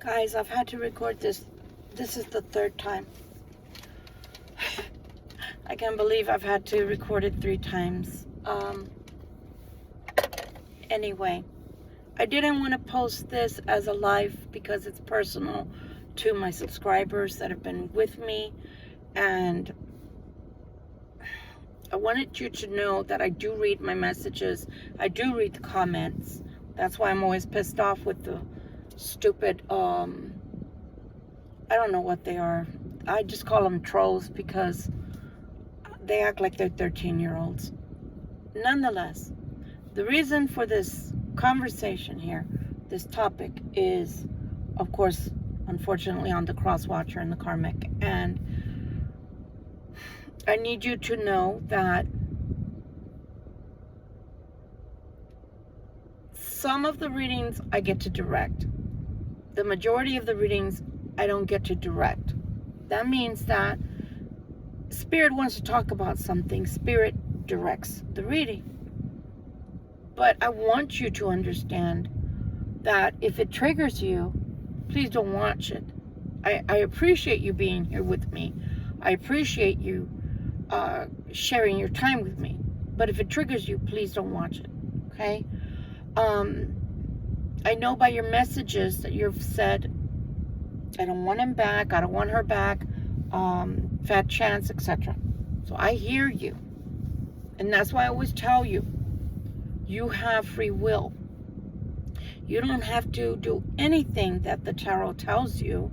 Guys, I've had to record this. This is the third time. I can't believe I've had to record it 3 times. Anyway, I didn't want to post this as a live because it's personal to my subscribers that have been with me, and I wanted you to know that I do read my messages. I do read the comments. That's why I'm always pissed off with the stupid, I don't know what they are. I just call them trolls because they act like they're 13-year-olds. Nonetheless, the reason for this conversation here, this topic, is, of course, unfortunately, on the cross watcher and the karmic. And I need you to know that some of the readings I get to direct. The majority of the readings I don't get to direct. That means that Spirit wants to talk about something. Spirit directs the reading. But I want you to understand that if it triggers you, please don't watch it. I appreciate you being here with me. I appreciate you sharing your time with me. But if it triggers you, please don't watch it. Okay? I know by your messages that you've said, I don't want him back, I don't want her back, fat chance, etc. So I hear you. And that's why I always tell you, you have free will. You don't have to do anything that the tarot tells you.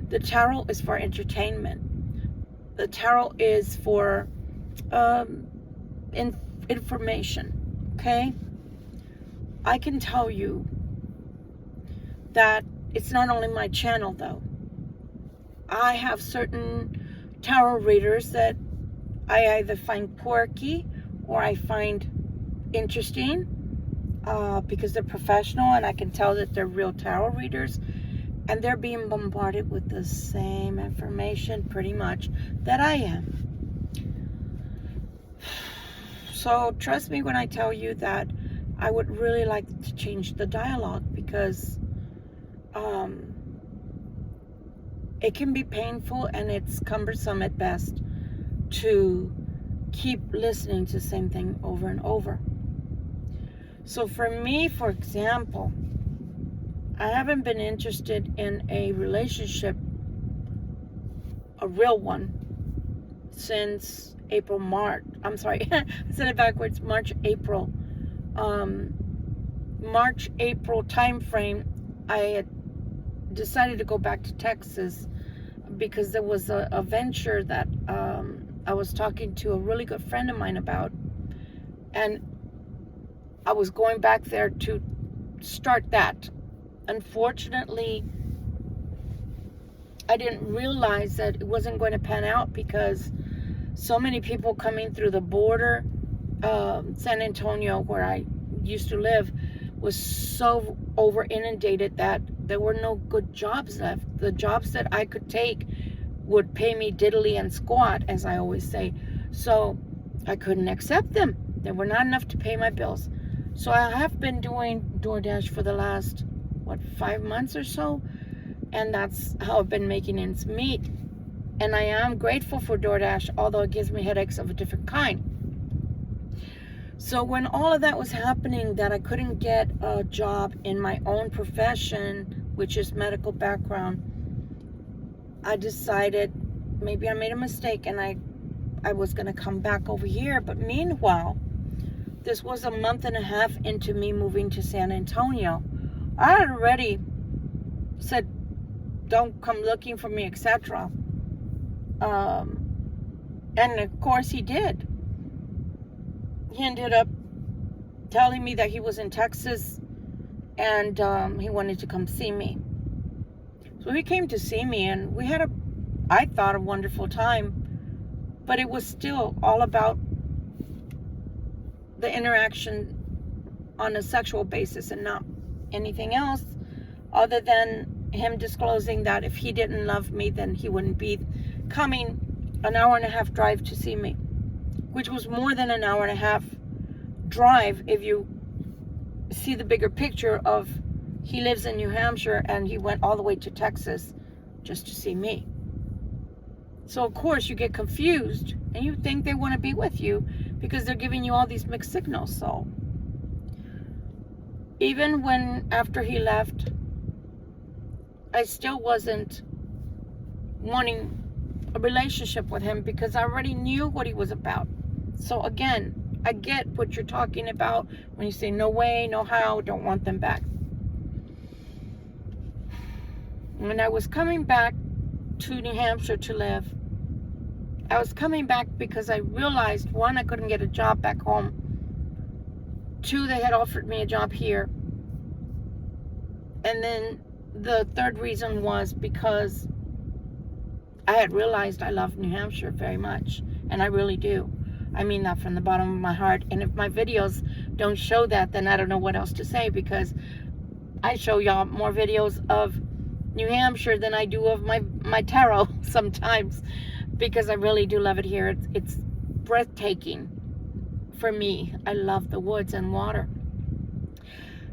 The tarot is for entertainment. The tarot is for information. Okay? I can tell you that it's not only my channel, though. I have certain tarot readers that I either find quirky or I find interesting because they're professional, and I can tell that they're real tarot readers, and they're being bombarded with the same information pretty much that I am. So trust me when I tell you that I would really like to change the dialogue, because it can be painful and it's cumbersome at best to keep listening to the same thing over and over. So for me, for example, I haven't been interested in a relationship, a real one, since March, I said it backwards, March, April time frame. I had decided to go back to Texas because there was a venture that I was talking to a really good friend of mine about, and I was going back there to start that. Unfortunately, I didn't realize that it wasn't going to pan out because so many people coming through the border. San Antonio, where I used to live, was so over inundated that there were no good jobs left. The jobs that I could take would pay me diddly and squat, as I always say. So I couldn't accept them. They were not enough to pay my bills. So I have been doing DoorDash for the last, 5 months or so. And that's how I've been making ends meet. And I am grateful for DoorDash, although it gives me headaches of a different kind. So when all of that was happening, that I couldn't get a job in my own profession, which is medical background, I decided maybe I made a mistake and I was going to come back over here. But meanwhile, this was a month and a half into me moving to San Antonio. I had already said, don't come looking for me, etc. And of course he did. He ended up telling me that he was in Texas and he wanted to come see me. So he came to see me, and we had I thought, a wonderful time. But it was still all about the interaction on a sexual basis and not anything else, other than him disclosing that if he didn't love me, then he wouldn't be coming an hour and a half drive to see me, which was more than an hour and a half drive if you see the bigger picture of he lives in New Hampshire and he went all the way to Texas just to see me. So of course you get confused and you think they want to be with you because they're giving you all these mixed signals. So even when after he left, I still wasn't wanting a relationship with him because I already knew what he was about. So again, I get what you're talking about when you say no way, no how, don't want them back. When I was coming back to New Hampshire to live, I was coming back because I realized, one, I couldn't get a job back home. Two, they had offered me a job here. And then the third reason was because I had realized I love New Hampshire very much. And I really do. I mean that from the bottom of my heart. And if my videos don't show that, then I don't know what else to say, because I show y'all more videos of New Hampshire than I do of my tarot sometimes, because I really do love it here. It's breathtaking for me. I love the woods and water.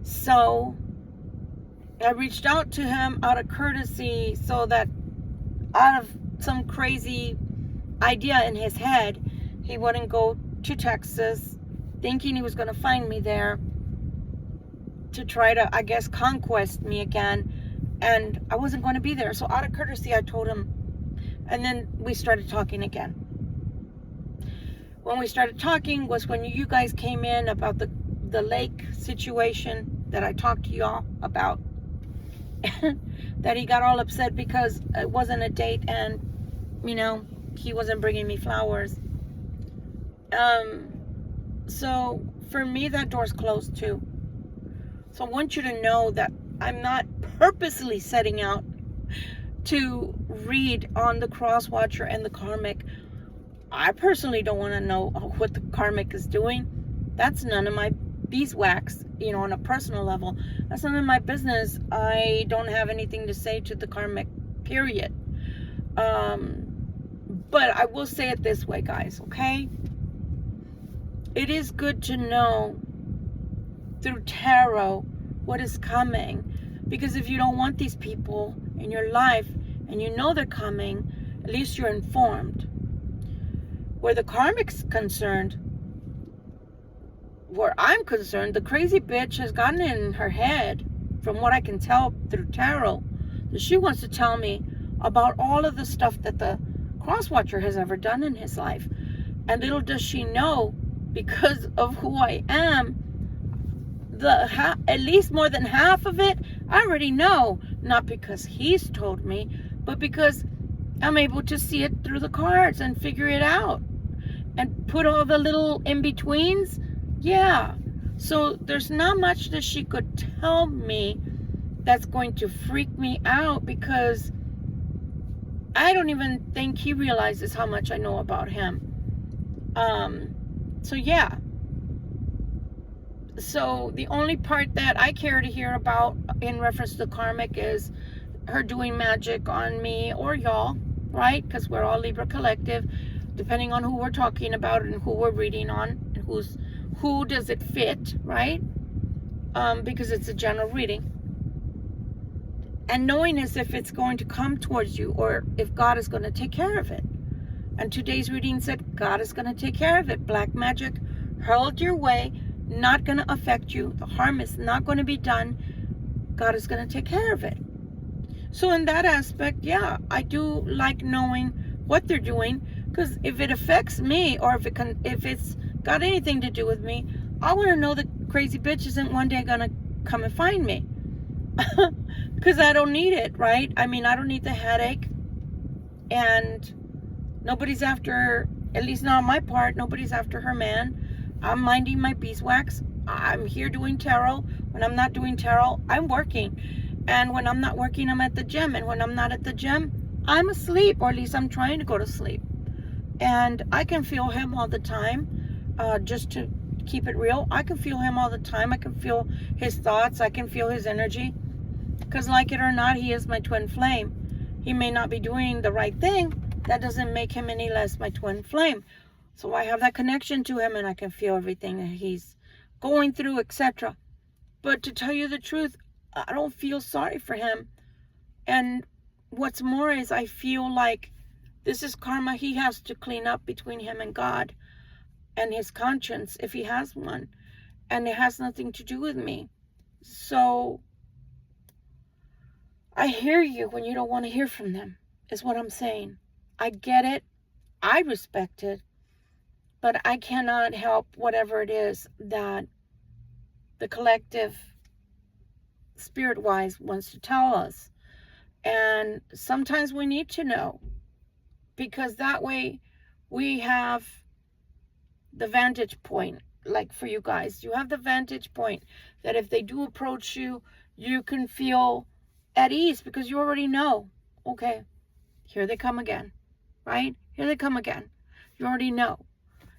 So I reached out to him out of courtesy, so that out of some crazy idea in his head, he wouldn't go to Texas thinking he was going to find me there to try to, I guess, conquest me again. And I wasn't going to be there. So out of courtesy, I told him. And then we started talking again. When we started talking was when you guys came in about the lake situation that I talked to y'all about. That he got all upset because it wasn't a date and, he wasn't bringing me flowers. So for me, that door's closed too. So I want you to know that I'm not purposely setting out to read on the cross watcher and the karmic. I personally don't want to know what the karmic is doing. That's none of my beeswax, on a personal level. That's none of my business. I don't have anything to say to the karmic, period. But I will say it this way, guys, okay? It is good to know through tarot what is coming, because if you don't want these people in your life and you know they're coming, at least you're informed. Where the karmic's concerned, where I'm concerned, the crazy bitch has gotten in her head, from what I can tell through tarot, that she wants to tell me about all of the stuff that the crosswatcher has ever done in his life. And little does she know, because of who I am, at least more than half of it, I already know. Not because he's told me, but because I'm able to see it through the cards and figure it out. And put all the little in-betweens. Yeah. So there's not much that she could tell me that's going to freak me out, because I don't even think he realizes how much I know about him. So yeah. So the only part that I care to hear about in reference to the karmic is her doing magic on me or y'all, right? Because we're all Libra Collective, depending on who we're talking about and who we're reading on, and who does it fit, right? Because it's a general reading. And knowing as if it's going to come towards you, or if God is going to take care of it. And today's reading said God is going to take care of it. Black magic hurled your way, not going to affect you. The harm is not going to be done. God is going to take care of it. So in that aspect, yeah, I do like knowing what they're doing, because if it affects me, or if it's got anything to do with me, I want to know the crazy bitch isn't one day going to come and find me. Because I don't need it, right? I mean, I don't need the headache. And nobody's after, at least not on my part, nobody's after her man. I'm minding my beeswax. I'm here doing tarot. When I'm not doing tarot, I'm working. And when I'm not working, I'm at the gym. And when I'm not at the gym, I'm asleep, or at least I'm trying to go to sleep. And I can feel him all the time. Just to keep it real, I can feel him all the time. I can feel his thoughts. I can feel his energy. Because like it or not, he is my twin flame. He may not be doing the right thing. That doesn't make him any less my twin flame. So I have that connection to him, and I can feel everything that he's going through, etc. But to tell you the truth, I don't feel sorry for him. And what's more is I feel like this is karma he has to clean up between him and God and his conscience, if he has one. And it has nothing to do with me. So I hear you when you don't want to hear from them, is what I'm saying. I get it. I respect it. But I cannot help whatever it is that the collective, spirit-wise, wants to tell us. And sometimes we need to know, because that way we have the vantage point. Like for you guys, you have the vantage point that if they do approach you, you can feel at ease because you already know, okay, here they come again, right? Here they come again. You already know.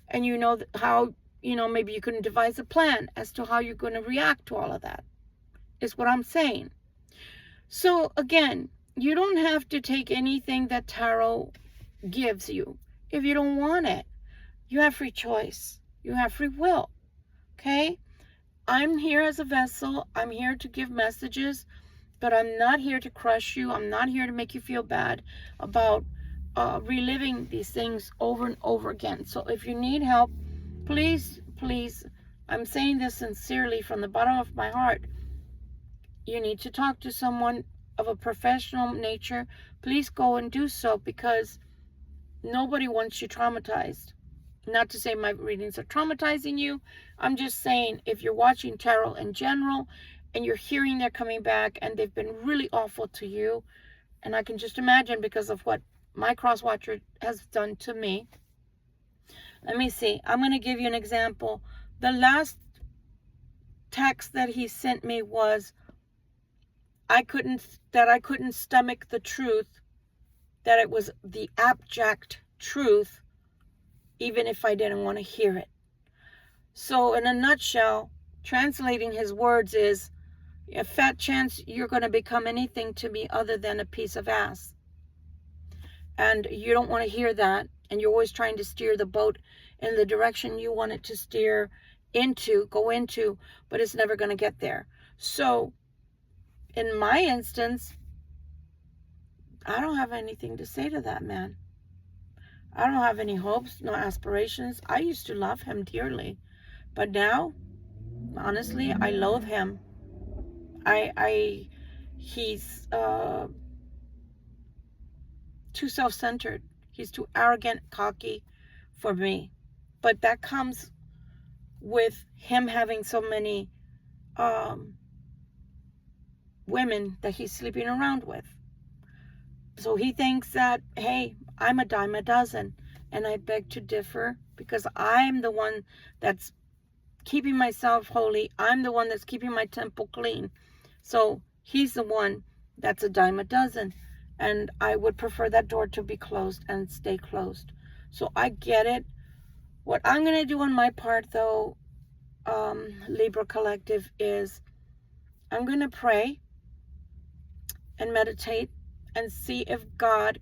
And you know how, maybe you can devise a plan as to how you're going to react to all of that, is what I'm saying. So again, you don't have to take anything that tarot gives you if you don't want it. You have free choice. You have free will. Okay? I'm here as a vessel. I'm here to give messages, but I'm not here to crush you. I'm not here to make you feel bad about reliving these things over and over again. So if you need help, please, I'm saying this sincerely from the bottom of my heart. You need to talk to someone of a professional nature. Please go and do so, because nobody wants you traumatized. Not to say my readings are traumatizing you. I'm just saying, if you're watching tarot in general and you're hearing they're coming back and they've been really awful to you, and I can just imagine because of what my cross watcher has done to me. Let me see. I'm going to give you an example. The last text that he sent me was, I couldn't stomach the truth, that it was the abject truth, even if I didn't want to hear it. So in a nutshell, translating his words is, a fat chance you're going to become anything to me other than a piece of ass. And you don't want to hear that. And you're always trying to steer the boat in the direction you want it to steer go into, but it's never going to get there. So in my instance, I don't have anything to say to that man. I don't have any hopes, no aspirations. I used to love him dearly, but now, honestly, I loathe him. He's too self-centered. He's too arrogant, cocky for me. But that comes with him having so many women that he's sleeping around with. So he thinks that, hey, I'm a dime a dozen. And I beg to differ, because I'm the one that's keeping myself holy. I'm the one that's keeping my temple clean. So he's the one that's a dime a dozen. And I would prefer that door to be closed and stay closed. So I get it. What I'm going to do on my part, though, Libra Collective, is I'm going to pray and meditate and see if God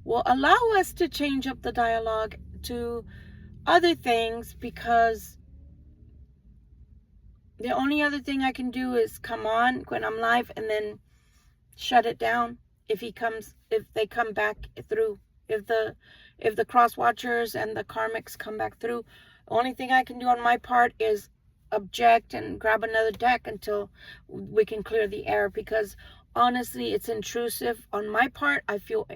will allow us to change up the dialogue to other things, because the only other thing I can do is come on when I'm live and then shut it down if they come back through, if the cross watchers and the karmics come back through. The only thing I can do on my part is object and grab another deck until we can clear the air, because honestly, it's intrusive on my part. I feel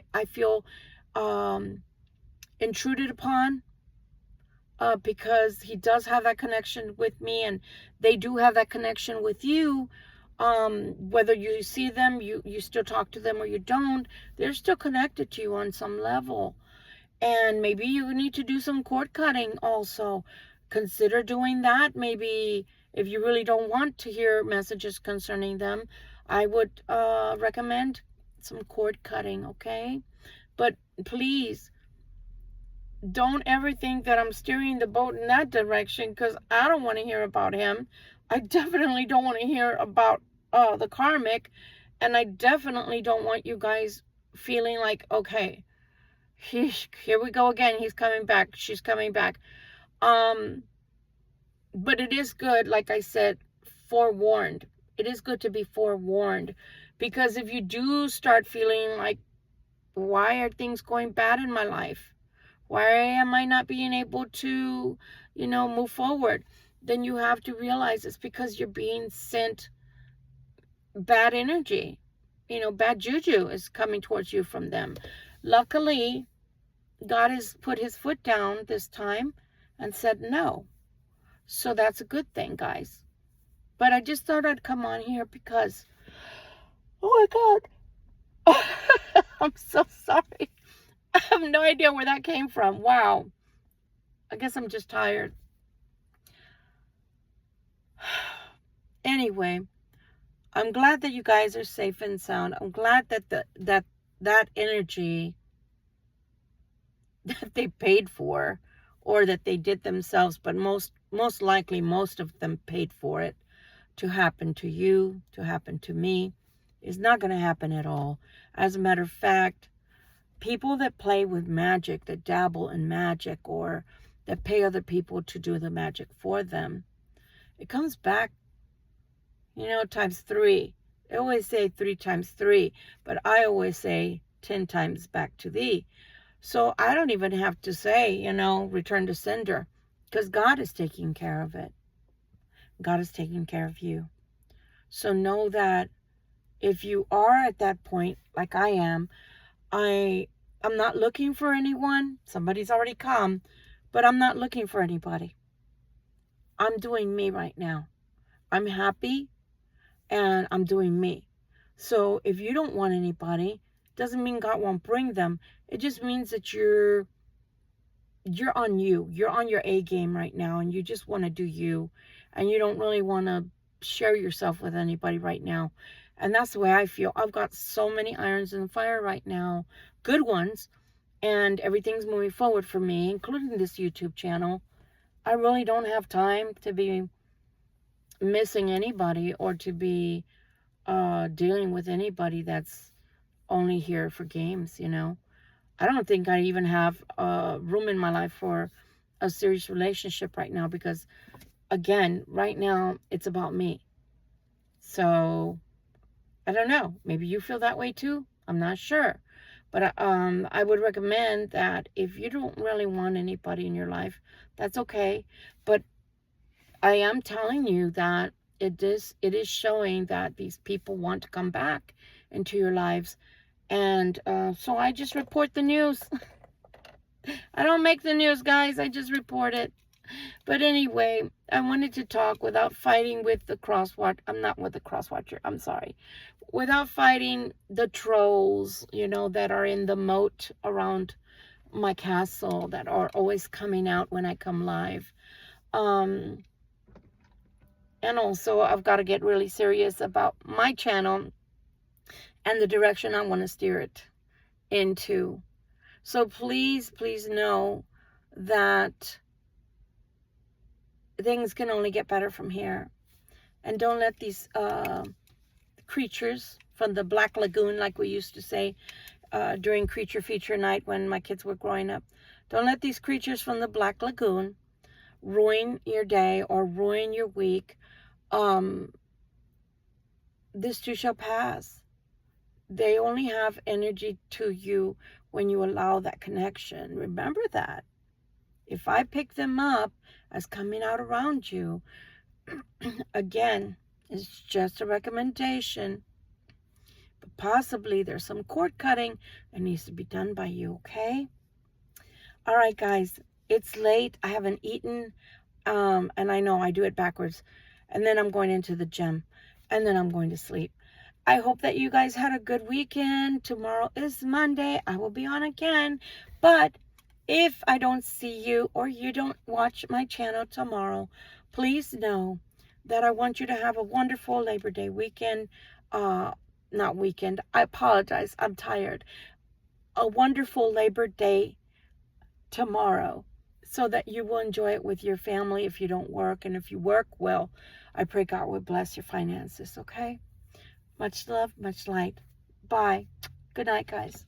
intruded upon, because he does have that connection with me, and they do have that connection with you. Whether you see them, you still talk to them, or you don't, they're still connected to you on some level. And maybe you need to do some cord cutting also. Consider doing that. Maybe if you really don't want to hear messages concerning them, I would recommend some cord cutting, okay? But please, don't ever think that I'm steering the boat in that direction, because I don't want to hear about him. I definitely don't want to hear about the karmic, and I definitely don't want you guys feeling like, okay, here we go again. He's coming back. She's coming back. But it is good, like I said, forewarned. It is good to be forewarned, because if you do start feeling like, why are things going bad in my life? Why am I not being able to, move forward? Then you have to realize it's because you're being sent bad energy. Bad juju is coming towards you from them. Luckily, God has put his foot down this time and said no. So that's a good thing, guys. But I just thought I'd come on here because, oh my God, I'm so sorry. I have no idea where that came from. Wow. I guess I'm just tired. Anyway, I'm glad that you guys are safe and sound. I'm glad that that energy that they paid for, or that they did themselves, but most likely most of them paid for it to happen to you, to happen to me, is not going to happen at all. As a matter of fact, people that play with magic, that dabble in magic, or that pay other people to do the magic for them, it comes back, times 3. They always say 3 times 3, but I always say 10 times back to thee. So I don't even have to say, return to sender, because God is taking care of it. God is taking care of you. So know that if you are at that point, like I am, I'm not looking for anyone. Somebody's already come, but I'm not looking for anybody. I'm doing me right now. I'm happy and I'm doing me. So if you don't want anybody, doesn't mean God won't bring them. It just means that you're on you. You're on your A game right now, and you just want to do you, and you don't really want to share yourself with anybody right now. And that's the way I feel. I've got so many irons in the fire right now, good ones, and everything's moving forward for me, including this YouTube channel. I really don't have time to be missing anybody, or to be dealing with anybody that's only here for games, I don't think I even have room in my life for a serious relationship right now, because, again, right now it's about me. So I don't know. Maybe you feel that way too. I'm not sure. But I would recommend that if you don't really want anybody in your life, that's okay. But I am telling you that it is showing that these people want to come back into your lives. And so I just report the news. I don't make the news, guys. I just report it. But anyway, I wanted to talk without fighting with the crosswatch. I'm not with the crosswatcher. I'm sorry. Without fighting the trolls, that are in the moat around my castle, that are always coming out when I come live. And also, I've got to get really serious about my channel and the direction I want to steer it into. So please know that things can only get better from here. And don't let these creatures from the Black Lagoon, like we used to say during Creature Feature Night when my kids were growing up, don't let these creatures from the Black Lagoon ruin your day or ruin your week. This too shall pass. They only have energy to you when you allow that connection. Remember that. If I pick them up as coming out around you, again, it's just a recommendation. But possibly there's some cord cutting that needs to be done by you, okay? All right, guys. It's late. I haven't eaten. And I know I do it backwards. And then I'm going into the gym. And then I'm going to sleep. I hope that you guys had a good weekend. Tomorrow is Monday. I will be on again. But if I don't see you, or you don't watch my channel tomorrow, please know that I want you to have a wonderful Labor Day weekend. Not weekend. I apologize. I'm tired. A wonderful Labor Day tomorrow, so that you will enjoy it with your family if you don't work. And if you work, well, I pray God will bless your finances, okay? Much love, much light. Bye. Good night, guys.